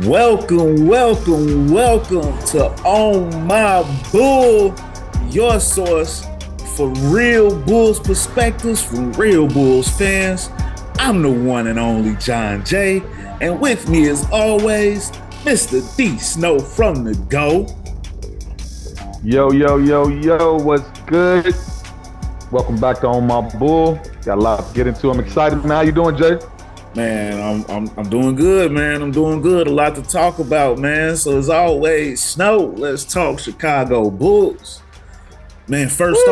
Welcome to On My Bull, your source for real Bulls perspectives from real Bulls fans. I'm the one and only John J, and with me as always, Mr. D Snow from the Go. Yo, what's good? Welcome back to On My Bull. Got a lot to get into. I'm excited. How you doing, Jay? Man, I'm doing good, man. I'm doing good. A lot to talk about, man. So as always, Snow, let's talk Chicago Bulls. Man, first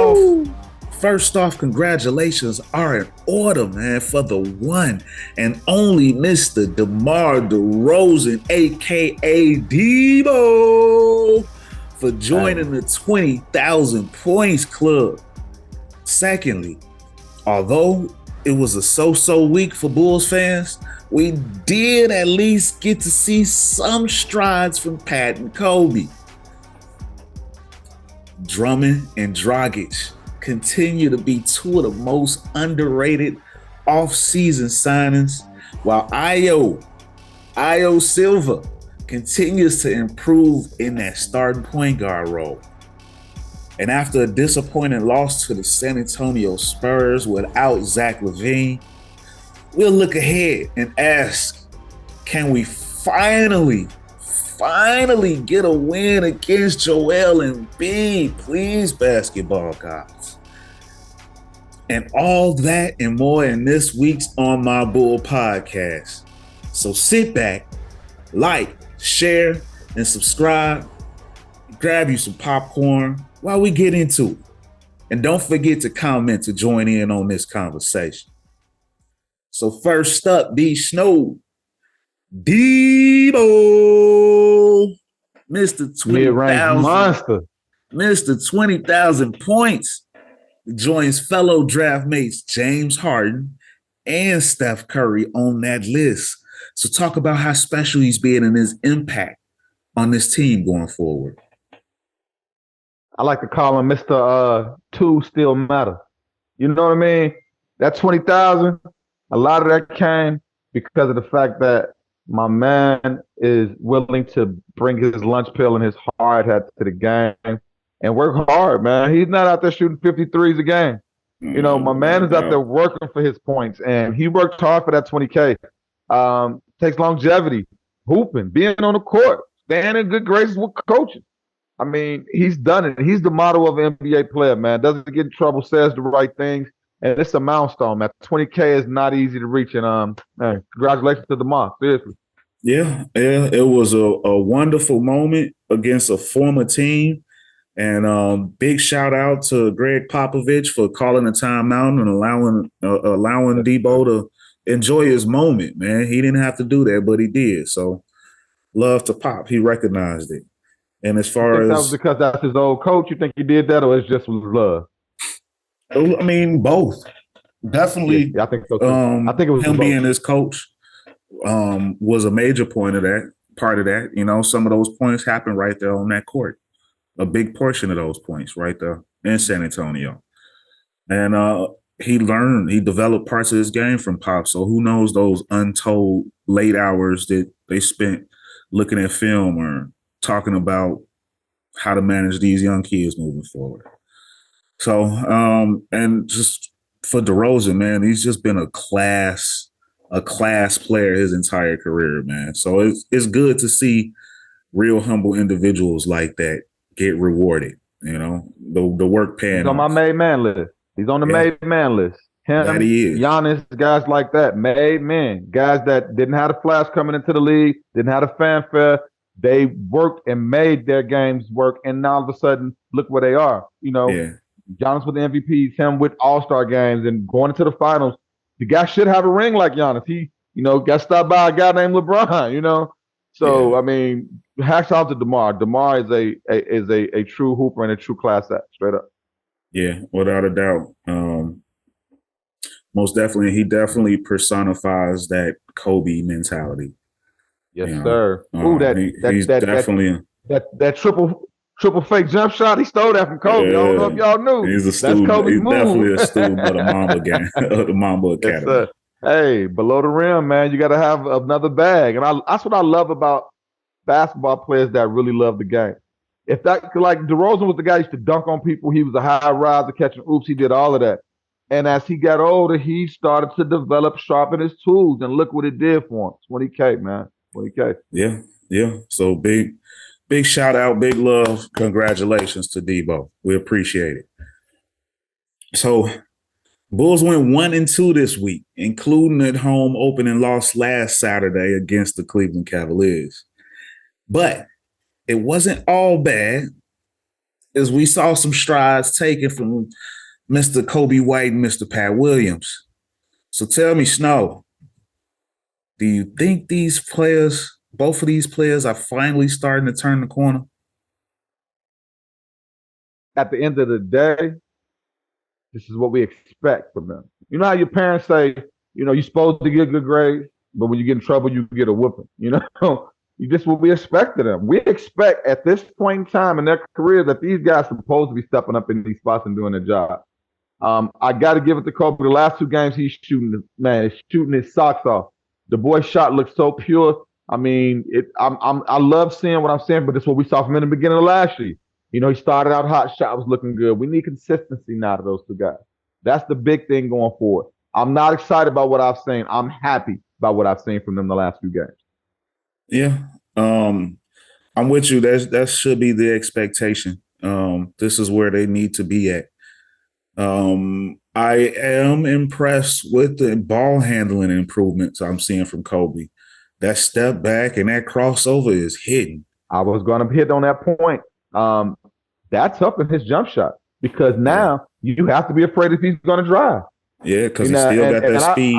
off, congratulations are in order, man, for the one and only Mr. DeMar Derozan, aka Deebo, for joining the 20,000 points club. Secondly, although it was a so-so week for Bulls fans, we did at least get to see some strides from Pat and Coby. Drummond and Dragic continue to be two of the most underrated off-season signings, while Io Silva continues to improve in that starting point guard role. And after a disappointing loss to the San Antonio Spurs without Zach Lavine, we'll look ahead and ask, can we finally get a win against Joel Embiid? Please, basketball gods. And all that and more in this week's On My Bull podcast. So sit back, like, share, and subscribe. Grab you some popcorn while we get into it. And don't forget to comment to join in on this conversation. So first up, D Snow. Deebo, Mr. 20,000 monster. Mr. 20,000 points, joins fellow draft mates James Harden and Steph Curry on that list. So talk about how special he's been and his impact on this team going forward. I like to call him Mr. Two Still Matter. You know what I mean? That 20,000, a lot of that came because of the fact that my man is willing to bring his lunch pill and his hard hat to the game and work hard, man. He's not out there shooting 53s a game. You know, my man is out there working for his points, and he worked hard for that 20K. Takes longevity, hooping, being on the court, staying in good graces with coaches. I mean, he's done it. He's the model of an NBA player, man. Doesn't get in trouble, says the right things, and it's a milestone, man. 20K is not easy to reach, and man, congratulations to DeMar, seriously. Yeah, it was a wonderful moment against a former team, and big shout out to Greg Popovich for calling a timeout and allowing Deebo to enjoy his moment, man. He didn't have to do that, but he did. So love to Pop. He recognized it. And as far as that was because that's his old coach, you think he did that, or it's just with love? I mean, both. Definitely. Yeah, I think so too. I think it was him being his coach was a major part of that. You know, some of those points happened right there on that court. A big portion of those points right there in San Antonio. And he developed parts of his game from Pop. So who knows those untold late hours that they spent looking at film or talking about how to manage these young kids moving forward. So, and just for DeRozan, man, he's just been a class player his entire career, man. So it's good to see real humble individuals like that get rewarded. You know, the work paying. He's on my made man list. He's on the made man list. Him, that he is. Giannis, guys like that, made men, guys that didn't have the flash coming into the league, didn't have the fanfare. They worked and made their games work, and now all of a sudden, look where they are. You know, Giannis with the MVPs, him with All-Star games, and going into the finals. The guy should have a ring like Giannis. He, got stopped by a guy named LeBron. You know, so I mean, hats off to DeMar. DeMar is a true hooper and a true class act, straight up. Yeah, without a doubt. Most definitely, he definitely personifies that Kobe mentality. Yes, sir. Ooh, that triple fake jump shot. He stole that from Kobe. Yeah. I don't know if y'all knew. He's a student. That's Kobe's He's move. Definitely a student of the Mamba game, of the Mamba Academy. Yes, hey, below the rim, man, you got to have another bag, and that's what I love about basketball players that really love the game. If that, like DeRozan was the guy who used to dunk on people. He was a high riser, catching oops. He did all of that. And as he got older, he started to develop, sharpen his tools, and look what it did for him. 20K, man. 20K. Yeah, yeah. So big shout out, big love. Congratulations to Deebo. We appreciate it. So Bulls went 1-2 this week, including at home opening loss last Saturday against the Cleveland Cavaliers. But it wasn't all bad, as we saw some strides taken from Mr. Coby White and Mr. Pat Williams. So tell me, Snow, do you think these players, both of these players, are finally starting to turn the corner? At the end of the day, this is what we expect from them. You know how your parents say, you're supposed to get good grades, but when you get in trouble, you get a whooping. You just what we expect of them. We expect at this point in time in their career that these guys are supposed to be stepping up in these spots and doing their job. I got to give it to Kobe. The last 2 games he's shooting his socks off. The boy's shot looks so pure. I mean, I love seeing what I'm seeing, but it's what we saw from him in the beginning of last year. He started out hot, shot was looking good. We need consistency now to those 2 guys. That's the big thing going forward. I'm not excited about what I've seen. I'm happy about what I've seen from them the last few games. Yeah, I'm with you. That should be the expectation. This is where they need to be at. I am impressed with the ball handling improvements I'm seeing from Kobe. That step back and that crossover is hidden. I was going to hit on that point. That's up in his jump shot because now you have to be afraid if he's going to drive. Yeah, because he still got that speed.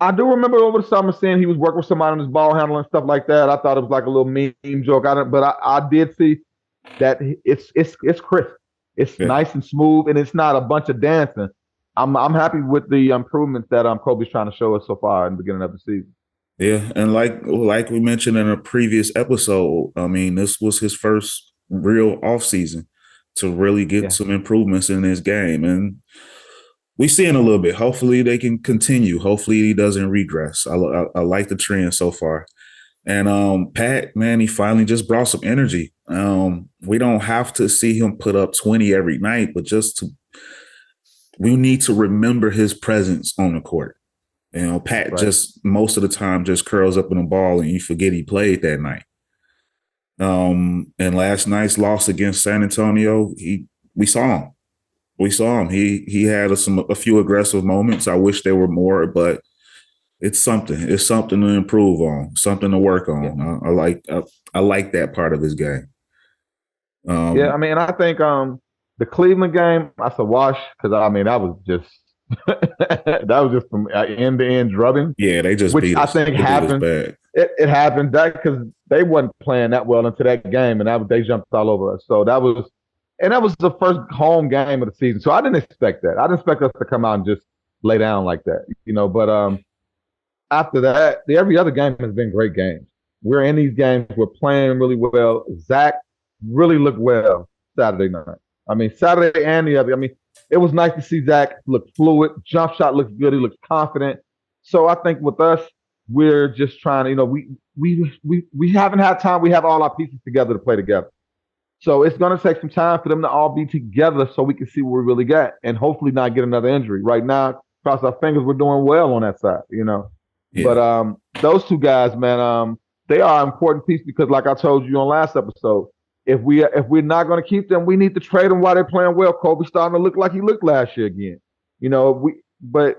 I do remember over the summer seeing he was working with somebody on his ball handling and stuff like that. I thought it was like a little meme joke. But I did see that it's crisp. It's nice and smooth, and it's not a bunch of dancing. I'm happy with the improvements that Kobe's trying to show us so far in the beginning of the season. Yeah, and like we mentioned in a previous episode, I mean, this was his first real offseason to really get some improvements in his game, and we seeing a little bit. Hopefully they can continue. Hopefully he doesn't regress. I like the trend so far. And Pat, man, he finally just brought some energy. We don't have to see him put up 20 every night, but we need to remember his presence on the court. Pat just most of the time just curls up in the ball and you forget he played that night. And last night's loss against San Antonio, we saw him. We saw him. He had a few aggressive moments. I wish there were more, but it's something. It's something to improve on, something to work on. Yeah. I like that part of his game. I mean, I think the Cleveland game, that's a wash because I mean that was just from end to end drubbing. Yeah, they just which beat us. I think happened. It happened that because they wasn't playing that well into that game, and they jumped all over us. So that was the first home game of the season. So I didn't expect that. I didn't expect us to come out and just lay down like that, But after that, every other game has been great games. We're in these games. We're playing really well. Zach really looked well Saturday night. I mean, Saturday and the other. I mean, it was nice to see Zach look fluid. Jump shot looks good. He looks confident. So I think with us, we're just trying to, we haven't had time. We have all our pieces together to play together. So it's going to take some time for them to all be together so we can see what we really got and hopefully not get another injury. Right now, cross our fingers, we're doing well on that side, Yeah. But those 2 guys, man, they are an important piece because, like I told you on last episode, if we're not going to keep them, we need to trade them while they're playing well. Kobe's starting to look like he looked last year again. But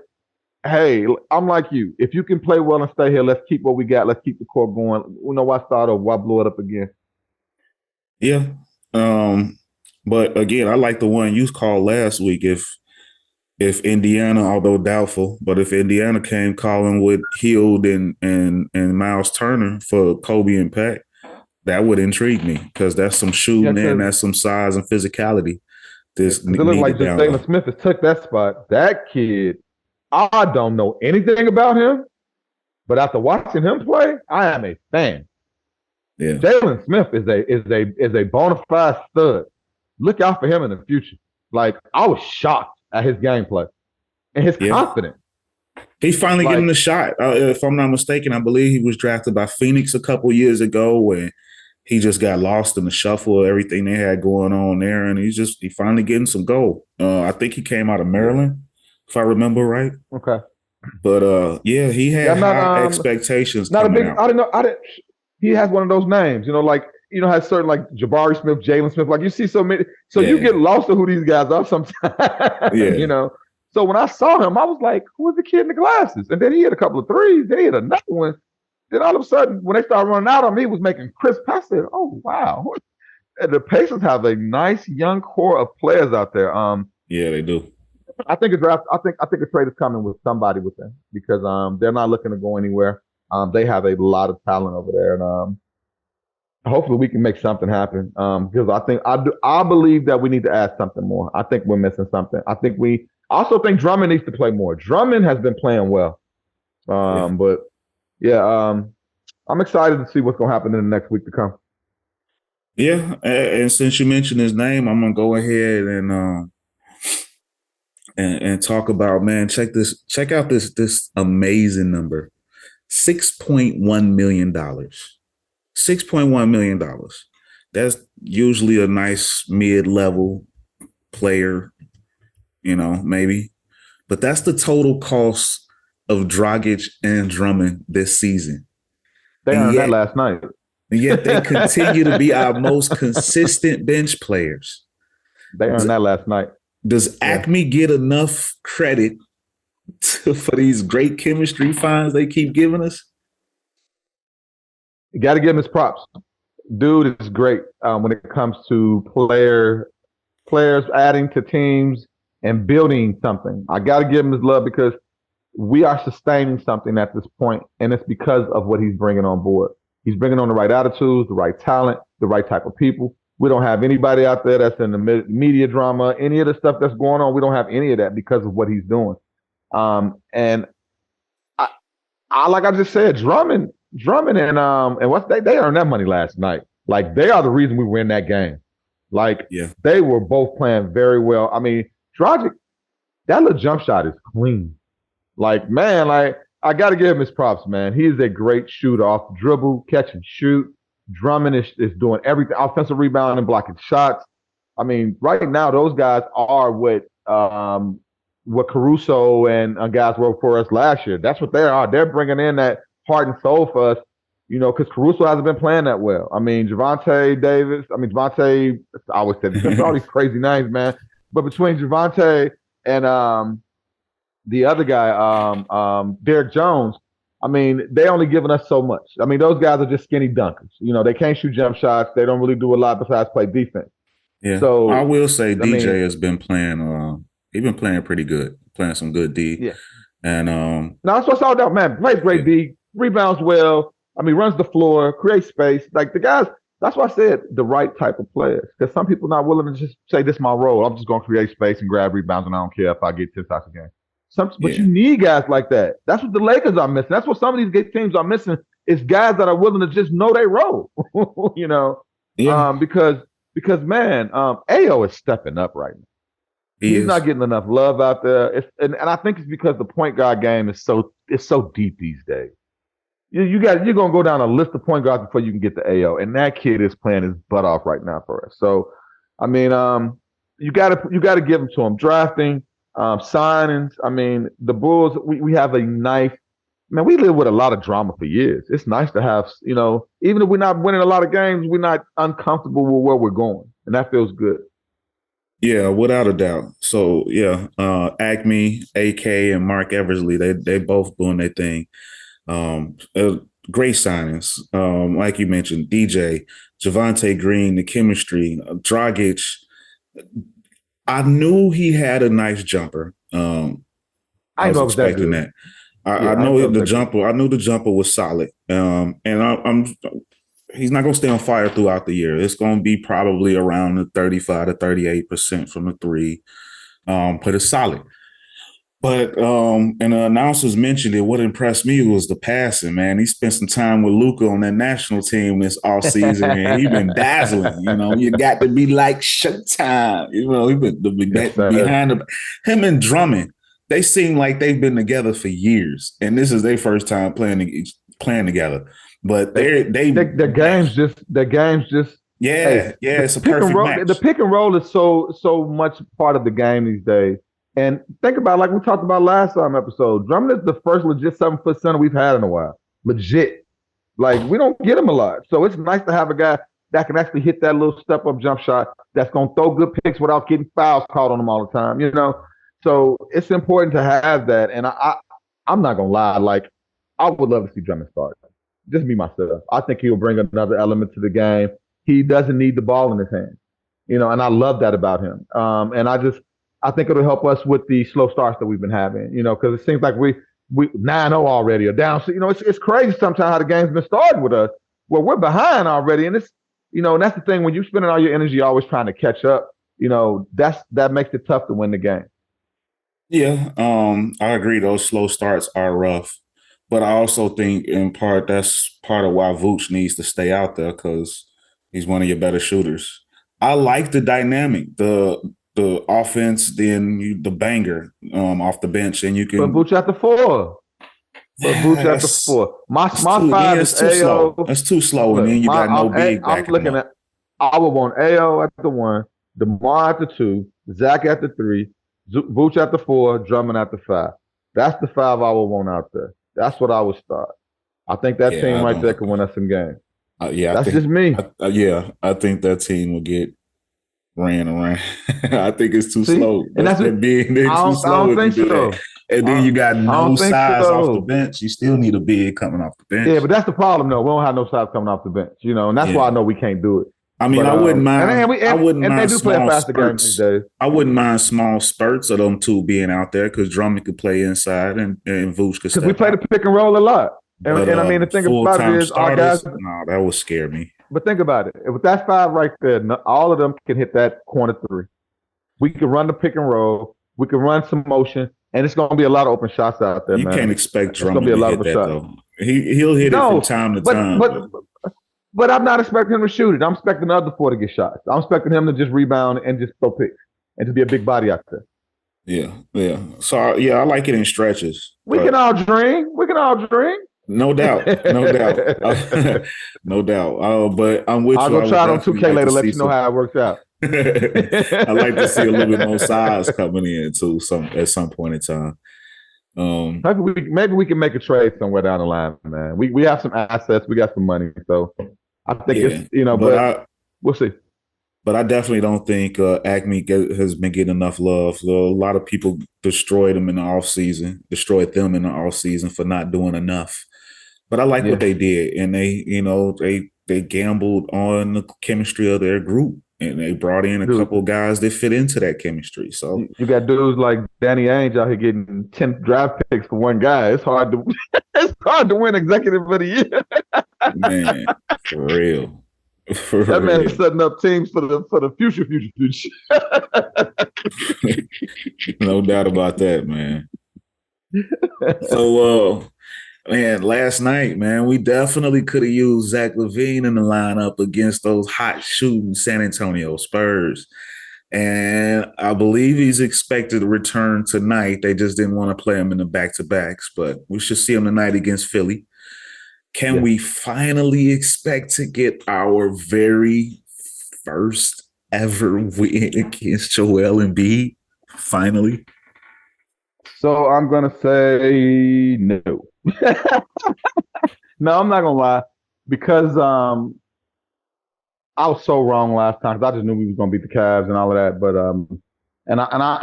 hey, I'm like you. If you can play well and stay here, let's keep what we got. Let's keep the core going. Why start over? Why blow it up again? Yeah. But again, I like the one you called last week. If Indiana, although doubtful, but if Indiana came calling with Hield and Miles Turner for Kobe and Pat, that would intrigue me because that's some shooting and that's some size and physicality. It looks like just Jalen Smith has took that spot. That kid, I don't know anything about him, but after watching him play, I am a fan. Yeah, Jalen Smith is a bona fide stud. Look out for him in the future. Like I was shocked at his gameplay and his confidence. He's finally Like, getting a shot. If I'm not mistaken, I believe he was drafted by Phoenix a couple years ago, and he just got lost in the shuffle of everything they had going on there, and he finally getting some gold. I think he came out of Maryland, if I remember right. okay. But yeah, he Yeah, had not high expectations not a coming big. out. I didn't know. I didn't. He has one of those names, like has certain like Jabari Smith, Jalen Smith. Like you see so many, so you Yeah, get lost to who these guys are sometimes. yeah, So when I saw him, I was like, "Who is the kid in the glasses?" And then he hit a couple of threes. Then he hit another one. Then all of a sudden, when they started running out on me, he was making crisp passes. Oh wow! And the Pacers have a nice young core of players out there. yeah, they do. I think a draft. I think a trade is coming with somebody with them because they're not looking to go anywhere. They have a lot of talent over there, and hopefully we can make something happen. Because I believe that we need to add something more. I think we're missing something. I also think Drummond needs to play more. Drummond has been playing well, Yeah, but yeah, I'm excited to see what's going to happen in the next week to come. yeah. And since you mentioned his name, I'm gonna go ahead and talk about, man. Check out this amazing number: $6.1 million. $6.1 million. That's usually a nice mid-level player, maybe. But that's the total cost of Dragic and Drummond this season. They And earned that yet, last night. and yet they continue to be our most consistent bench players. They earned that last night. Does Acme get enough credit for these great chemistry finds they keep giving us? You got to give him his props. Dude is great when it comes to players adding to teams and building something. I got to give him his love because we are sustaining something at this point, and it's because of what he's bringing on board. He's bringing on the right attitudes, the right talent, the right type of people. We don't have anybody out there that's in the media drama, any of the stuff that's going on. We don't have any of that because of what he's doing. And I like I just said, Drummond and what's they earned that money last night. Like they are the reason we were in that game. Like they were both playing very well. I mean, Dragic, that little jump shot is clean. Like, man, like I got to give him his props, man. He is a great shooter off dribble, catch and shoot. Drummond is doing everything, offensive rebound and blocking shots. I mean, right now those guys are what Caruso and Yeah. guys were for us last year. That's what they are. They're bringing in that heart and soul for us, because Caruso hasn't been playing that well. I mean, Javante, I always said this, all these crazy names, man. But between Javante and the other guy, Derek Jones, I mean, they only giving us so much. I mean, those guys are just skinny dunkers. They can't shoot jump shots. They don't really do a lot besides play defense. Yeah. So I will say DJ has been playing he's been playing pretty good, playing some good D. Yeah. And no, that's what's all about, man. Plays great D, rebounds well. I mean, runs the floor, creates space. Like the guys, that's why I said the right type of players. Because some people not willing to just say this is my role. I'm just gonna create space and grab rebounds, and I don't care if I get 10 shots a game. But you need guys like that. That's what the Lakers are missing. That's what some of these good teams are missing. Is guys that are willing to just know their role. Yeah. Because man, Ayo is stepping up right now. He's not getting enough love out there. And I think it's because the point guard game is so deep these days. You're gonna go down a list of point guards before you can get to Ayo, and that kid is playing his butt off right now for us. So, I mean, you gotta give him to him. Drafting, signings. I mean, the Bulls. We have a nice. Man, we live with a lot of drama for years. It's nice to have, even if we're not winning a lot of games, we're not uncomfortable with where we're going, and that feels good. Yeah, without a doubt. So yeah, Acme, AK, and Mark Eversley, they both doing their thing. Great signings. Like you mentioned, DJ, Javante Green, the chemistry, Dragic. I knew he had a nice jumper. I was expecting that. I know the jumper. I knew the jumper was solid. And he's not going to stay on fire throughout the year. It's going to be probably around the 35 to 38% from the three. But it's solid. But and the announcers mentioned it. What impressed me was the passing, man. He spent some time with Luka on that national team this offseason, and he's been dazzling. You got to be like Showtime. He been behind him and Drummond. they seem like they've been together for years, and this is their first time playing together. But the games just yeah, hey, yeah, the it's a pick and perfect roll the match. pick and roll is so much part of the game these days. And think about like we talked about last time episode. Drummond is the first legit 7 foot center we've had in a while. Legit. Like we don't get him a lot. So it's nice to have a guy that can actually hit that little step up jump shot that's gonna throw good picks without getting fouls called on him all the time, you know. So it's important to have that. And I'm not gonna lie, like I would love to see Drummond start. Just me myself. I think he'll bring another element to the game. He doesn't need the ball in his hand, you know, and I love that about him. And I think it'll help us with the slow starts that we've been having, you know, because it seems like we 9-0 already or down. So, you know, it's crazy sometimes how the game's been started with us where we're behind already. And it's, you know, and that's the thing when you're spending all your energy always trying to catch up, you know, that makes it tough to win the game. Yeah, I agree. Those slow starts are rough, but I also think in part that's part of why Vooch needs to stay out there because he's one of your better shooters. I like the dynamic, the offense, then the banger off the bench, and you But can. Booch at the four. But Booch at the four. My five is it's too slow. AO. It's too slow, and Look, then you got no big I'm backing them looking up. at. I would want AO at the 1, DeMar at the 2, Zach at the 3, Vooch at the 4, Drummond at the 5. That's the 5 I would want out there. That's what I would start. I think that Yeah, team I right there don't. can win us some games. Yeah, That's just me. I think that team will get ran around. I think it's too See, slow. and That's that being too I slow don't if you think do so. that. And then you got I no don't think size off the so. bench. You still need a big coming off the bench. Yeah, but that's the problem though. We don't have no size coming off the bench, you know, and that's why I know we can't do it. I mean, But, I wouldn't mind. I wouldn't and they mind do play a small faster game these spurts. days. I wouldn't mind small spurts of them two being out there because Drummond could play inside and Vooch could step Because we play out. the pick and roll a lot. But And I mean, the thing about it full-time is our guys. starters, no, that would scare me. But think about it. With that 5 right there, all of them can hit that corner 3. We can run the pick and roll. We can run some motion. And it's going to be a lot of open shots out there, You man. can't expect Drummond to hit that, though. He'll hit it from time to time. But I'm not expecting him to shoot it. I'm expecting the other 4 to get shots. I'm expecting him to just rebound and just throw picks and to be a big body out there. Yeah. So, yeah, I like it in stretches. We can all dream. No doubt. No doubt. But I'm with you. I'll go try it on 2K later, let you know how it works out. I like to see a little bit more size coming in too. At some point in time. Maybe we can make a trade somewhere down the line, man. We have some assets, we got some money, so I think it's but we'll see. But I definitely don't think Acme has been getting enough love. So a lot of people destroyed them in the offseason for not doing enough. But I like what they did, and they gambled on the chemistry of their group. And they brought in a couple of guys that fit into that chemistry. So you got dudes like Danny Ainge out here getting 10 draft picks for one guy. It's hard to win executive of the year. Man, for real. Man is setting up teams for the future. No doubt about that, man. So man, last night, man, we definitely could have used Zach Lavine in the lineup against those hot shooting San Antonio Spurs. And I believe he's expected to return tonight. They just didn't want to play him in the back-to-backs, but we should see him tonight against Philly. Can we finally expect to get our very first ever win against Joel Embiid? Finally? So I'm going to say no. No, I'm not going to lie. Because I was so wrong last time because I just knew we was going to beat the Cavs and all of that. But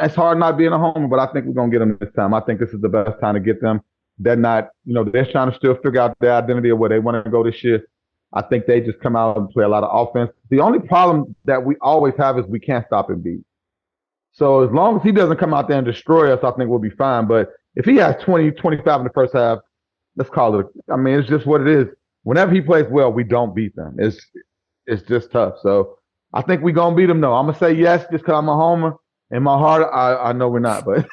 it's hard not being a homer, but I think we're going to get them this time. I think this is the best time to get them. They're not, they're trying to still figure out their identity of where they want to go this year. I think they just come out and play a lot of offense. The only problem that we always have is we can't stop Embiid. So as long as he doesn't come out there and destroy us, I think we'll be fine. But if he has 20, 25 in the first half, let's call it. It's just what it is. Whenever he plays well, we don't beat them. It's just tough. So I think we're going to beat them, though. I'm going to say yes just because I'm a homer. In my heart, I know we're not, but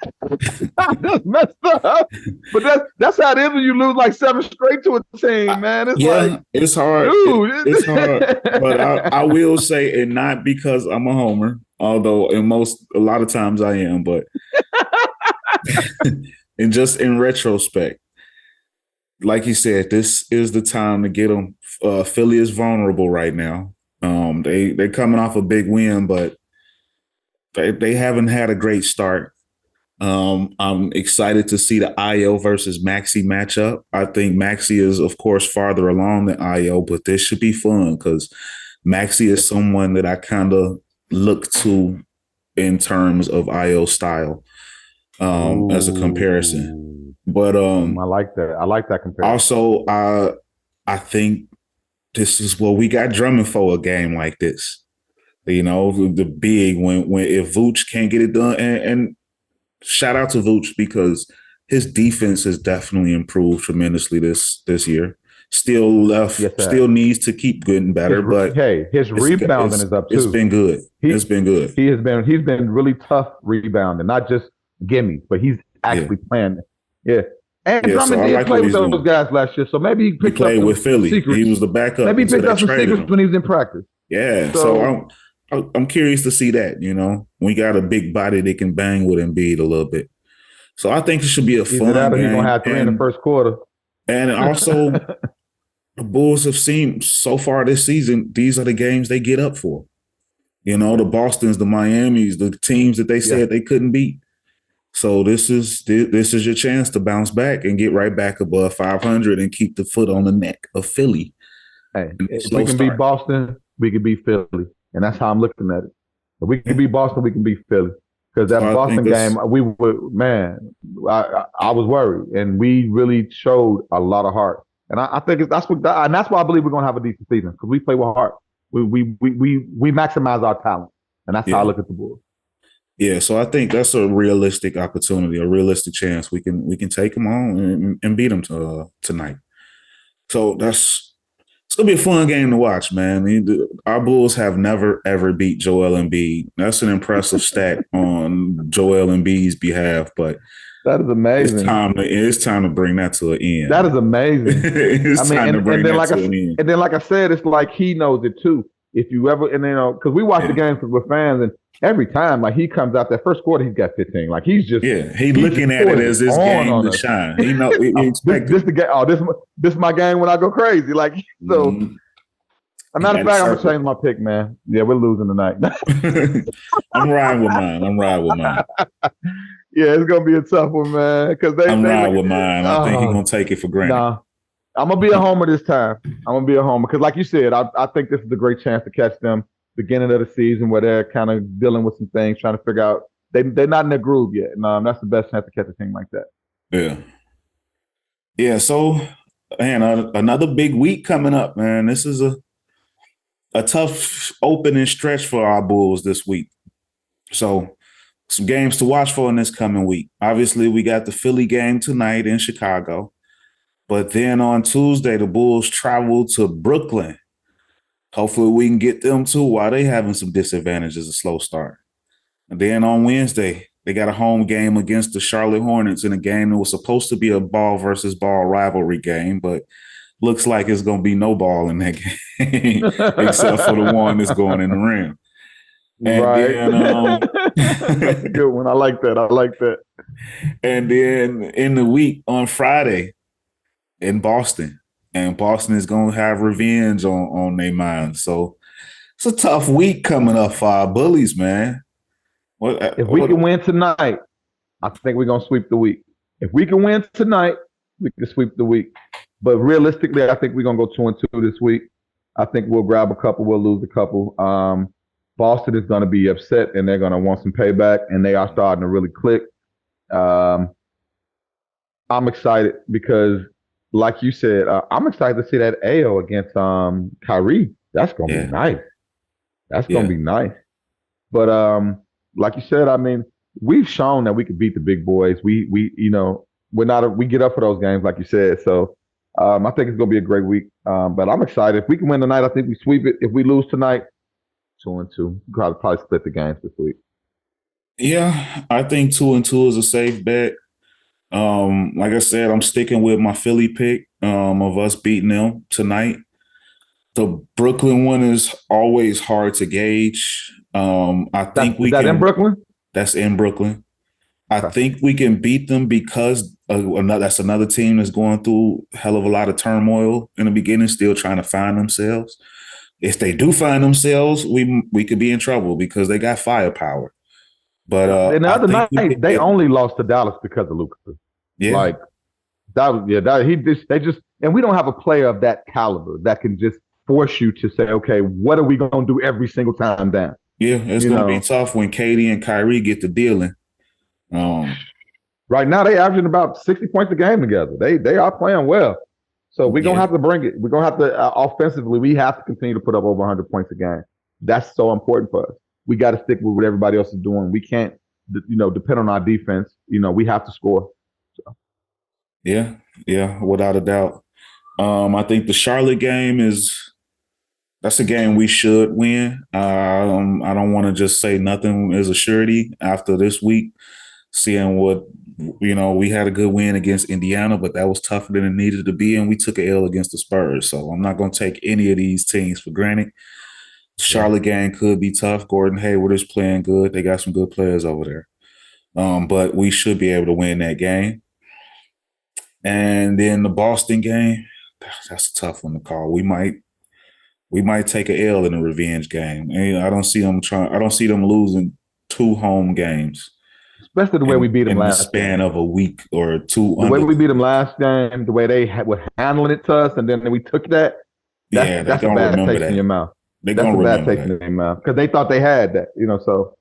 I just messed up. But that's how it is when you lose like 7 straight to a team, man. It's hard. Dude. It's hard. But I will say, and not because I'm a homer, although a lot of times I am, but And just in retrospect, like you said, this is the time to get them. Philly is vulnerable right now. They're coming off a big win, but they haven't had a great start. I'm excited to see the Io versus Maxi matchup. I think Maxi is, of course, farther along than Io, but this should be fun because Maxi is someone that I kind of look to in terms of Io style as a comparison. But I like that. I like that comparison. also, I think this is what we got Drummond for a game like this. You know, the big when if Vooch can't get it done, and shout out to Vooch because his defense has definitely improved tremendously this year. Still needs to keep getting better, but his rebounding is up too. It's been good. It's been good. He's been really tough rebounding, not just gimme, but he's actually playing. Yeah. And Drummond did play with those guys last year, so maybe he played with Philly. Secrets. He was the backup. Maybe he picked up some secrets when he was in practice. Yeah. So I'm curious to see that. You know, we got a big body that can bang with Embiid a little bit. So I think it should be a fun game. He's gonna have 3 in the first quarter. And also, the Bulls have seen so far this season, these are the games they get up for. You know, the Bostons, the Miamis, the teams that they said they couldn't beat. So this is your chance to bounce back and get right back above 500 and keep the foot on the neck of Philly. Hey, if we can beat Boston, we can beat Philly. And that's how I'm looking at it. If we can beat Boston, we can beat Philly. Because that Boston game, I was worried. And we really showed a lot of heart. And I think that's why I believe we're gonna have a decent season. Because we play with heart. We maximize our talent. And that's how I look at the Bulls. Yeah, so I think that's a realistic opportunity, a realistic chance. We can take them on and beat them tonight. So it's gonna be a fun game to watch, man. Our Bulls have never ever beat Joel Embiid. That's an impressive stat on Joel Embiid's behalf, but that is amazing. It's time to bring that to an end. That is amazing. And then, like I said, it's like he knows it too. If you ever, because we watch the games with fans, and every time, like he comes out that first quarter, he's got 15. Like he's looking at it as his game to shine. He know he expects this the game. Oh, this is my game when I go crazy. Like so. As a matter of fact, I'm gonna change my pick, man. Yeah, we're losing tonight. I'm riding with mine. Yeah, it's gonna be a tough one, man. Because I'm riding with mine. I think he's gonna take it for granted. Nah, I'm gonna be a homer this time. I'm gonna be a homer because, like you said, I think this is a great chance to catch them beginning of the season where they're kind of dealing with some things, trying to figure out they're not in their groove yet. And that's the best chance to catch a team like that. Yeah. Yeah. So, man, another big week coming up, man. This is a tough opening stretch for our Bulls this week. So, some games to watch for in this coming week. Obviously, we got the Philly game tonight in Chicago. But then on Tuesday, the Bulls travel to Brooklyn. Hopefully we can get them too while they having some disadvantages, a slow start. And then on Wednesday, they got a home game against the Charlotte Hornets in a game that was supposed to be a ball versus ball rivalry game, but looks like it's going to be no ball in that game except for the one that's going in the rim. And then, that's a good one. I like that. And then in the week on Friday, in Boston, and Boston is going to have revenge on their minds. So it's a tough week coming up for our bullies, man. If we can win tonight, I think we're going to sweep the week. If we can win tonight, we can sweep the week. But realistically, I think we're going to go 2-2 this week. I think we'll grab a couple, we'll lose a couple. Boston is going to be upset, and they're going to want some payback, and they are starting to really click. I'm excited because, like you said, I'm excited to see that AO against Kyrie. That's going to be nice. That's going to be nice. But like you said, I mean, we've shown that we can beat the big boys. We get up for those games, like you said. So I think it's going to be a great week. But I'm excited. If we can win tonight, I think we sweep it. If we lose tonight, 2-2. Probably split the games this week. Yeah, I think 2-2 is a safe bet. Like I said, I'm sticking with my Philly pick of us beating them tonight. The Brooklyn one is always hard to gauge. I think is that in Brooklyn? That's in Brooklyn. I think we can beat them because that's another team that's going through a hell of a lot of turmoil in the beginning, still trying to find themselves. If they do find themselves, we could be in trouble because they got firepower. But And the I other think we night, can they get them. only lost to Dallas because of Luka. Yeah, Like they just, and we don't have a player of that caliber that can just force you to say, okay, what are we going to do every single time down? yeah, it's You going to be know, tough when Katie and Kyrie get to dealing. right now they averaging about 60 points a game together. They are playing well. So we're gonna Yeah, have to bring it. We're gonna have to offensively. We have to continue to put up over 100 points a game. That's so important for us. We got to stick with what everybody else is doing. We can't, depend on our defense. We have to score. So. yeah, without a doubt. I think the Charlotte game that's a game we should win. I don't want to just say nothing is a surety after this week, seeing what we had a good win against Indiana, but that was tougher than it needed to be, and we took an L against the Spurs. So I'm not going to take any of these teams for granted. Yeah. Charlotte game could be tough. Gordon Hayward is playing good. They got some good players over there. But we should be able to win that game. And then the Boston game, that's a tough one to call. We might take a L in a revenge game. And I don't see them trying. I don't see them losing 2 home games, Especially the way we beat them in the last span game. of a week or two. The way we beat them last game, the way they were handling it to us, and then we took that. Yeah, they're That's a gonna bad remember taste in that. your mouth. They're That's gonna a bad remember taste in that. their mouth because they thought they had that. So.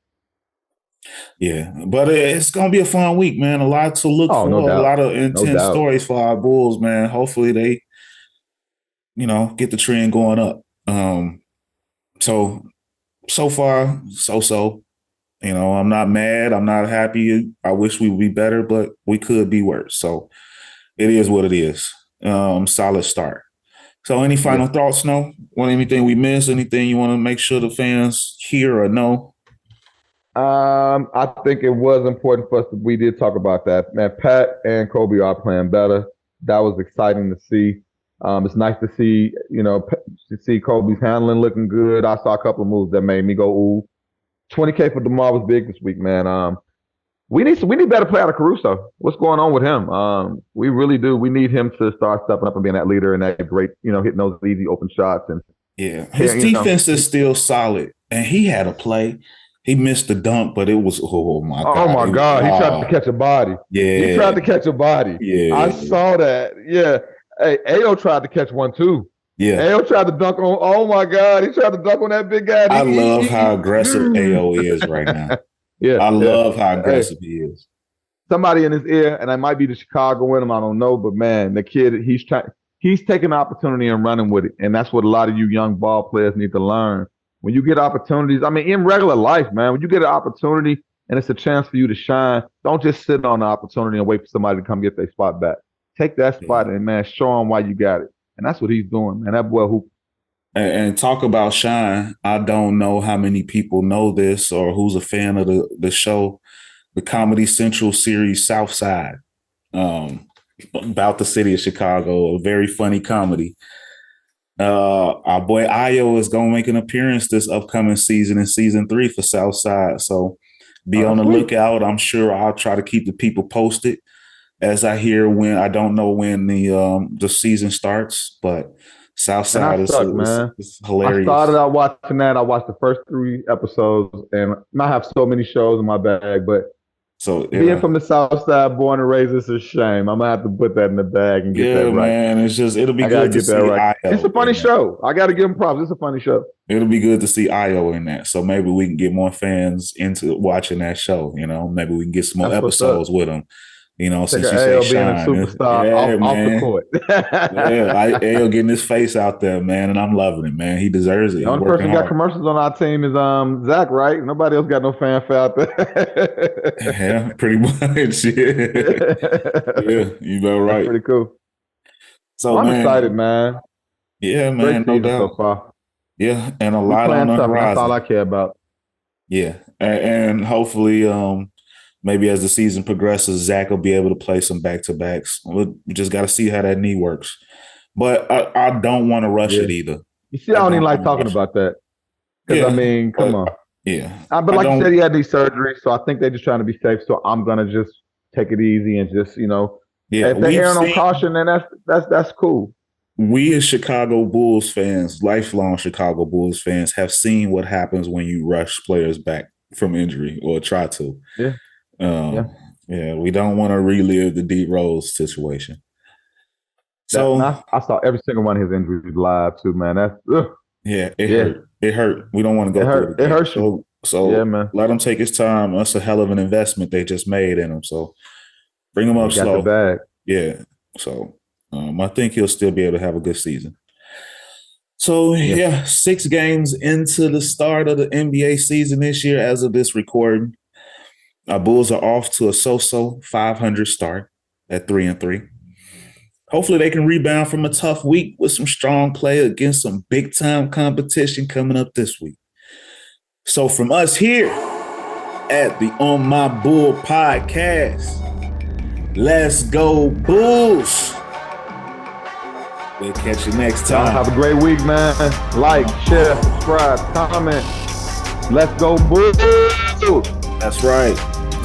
Yeah, but it's gonna be a fun week, man. A lot to look Oh, no for. A doubt. lot of No intense doubt. stories for our Bulls, man. Hopefully they, get the trend going up. So far, so. I'm not mad. I'm not happy. I wish we would be better, but we could be worse. So it is what it is. Solid start. So any Yeah. final thoughts, No? Want anything we missed? Anything you want to make sure the fans hear or know? I think it was important for us. We did talk about that. Man, Pat and Coby are playing better. That was exciting to see. It's nice to see, Kobe's handling looking good. I saw a couple of moves that made me go, ooh. 20K for DeMar was big this week, man. We need better play out of Caruso. What's going on with him? We really do. We need him to start stepping up and being that leader and that great, hitting those easy open shots. And yeah, his defense is still solid. And he had a play. He missed the dunk, but it was oh my god! Oh my god! He tried to catch a body. Yeah, he tried to catch a body. Yeah, I saw that. Yeah, hey, Ayo tried to catch one too. Yeah, Ayo tried to dunk on. Oh my god! He tried to dunk on that big guy. I love how aggressive Ayo is right now. Yeah, I love how aggressive he is. Somebody in his ear, and I might be the Chicago in him. I don't know, but man, the kid, he's taking opportunity and running with it, and that's what a lot of you young ball players need to learn. When you get opportunities, I mean, in regular life, man, when you get an opportunity and it's a chance for you to shine, don't just sit on the opportunity and wait for somebody to come get their spot back. Take that spot and, man, show them why you got it. And that's what he's doing, man. That boy who. And talk about shine. I don't know how many people know this or who's a fan of the show, the Comedy Central series Southside, about the city of Chicago, a very funny comedy. Our boy Ayo is going to make an appearance this upcoming season in season 3 for Southside. So be on the lookout. I'm sure I'll try to keep the people posted as I hear when. I don't know when the season starts, but Southside is hilarious. I started out watching that. I watched the first 3 episodes, and I have so many shows in my bag, but being from the South Side, born and raised, it's a shame. I'm gonna have to put that in the bag and get that right. Man, it'll be good to see Ayo. It's a funny show. I got to give him props. It's a funny show. It'll be good to see Ayo in that. So maybe we can get more fans into watching that show. Maybe we can get some more episodes with him. Since you say shine, superstar off the court. Ayo getting his face out there, man, and I'm loving it, man. He deserves it. The only person got commercials on our team is Zach, right? Nobody else got no fanfare out there. Yeah, pretty much. Yeah, you know, right. That's pretty cool. So I'm excited, man. Yeah, man, no doubt. So far. Yeah, and a lot on the horizon. That's all I care about. Yeah, and hopefully, maybe as the season progresses, Zach will be able to play some back-to-backs. We just got to see how that knee works. But I don't want to rush it either. You see, I don't even like talking about that. Because, come on. Yeah. But like you said, he had these surgeries, so I think they're just trying to be safe. So I'm gonna just take it easy and just, yeah, if they erring on caution, then that's cool. We as Chicago Bulls fans, lifelong Chicago Bulls fans, have seen what happens when you rush players back from injury or try to. Yeah. Yeah, we don't want to relive the D Rose situation. So I saw every single one of his injuries live too, man. That's it hurt. It hurt. We don't want to go through it again. It hurts you. So yeah, man. Let him take his time. That's a hell of an investment they just made in him. So bring him up He got slow. the bag. Yeah. So I think he'll still be able to have a good season. So, 6 games into the start of the NBA season this year as of this recording. Our Bulls are off to a so-so 500 start at 3-3. Hopefully they can rebound from a tough week with some strong play against some big-time competition coming up this week. So from us here at the On My Bull podcast, let's go Bulls. We'll catch you next time. Have a great week, man. Like, share, subscribe, comment. Let's go Bulls. That's right.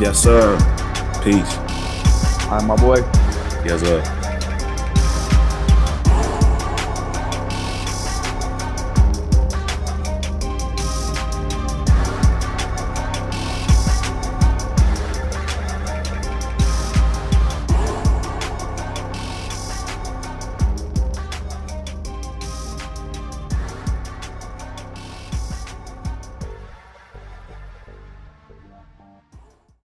Yes, sir. Peace. All right, my boy. Yes, sir.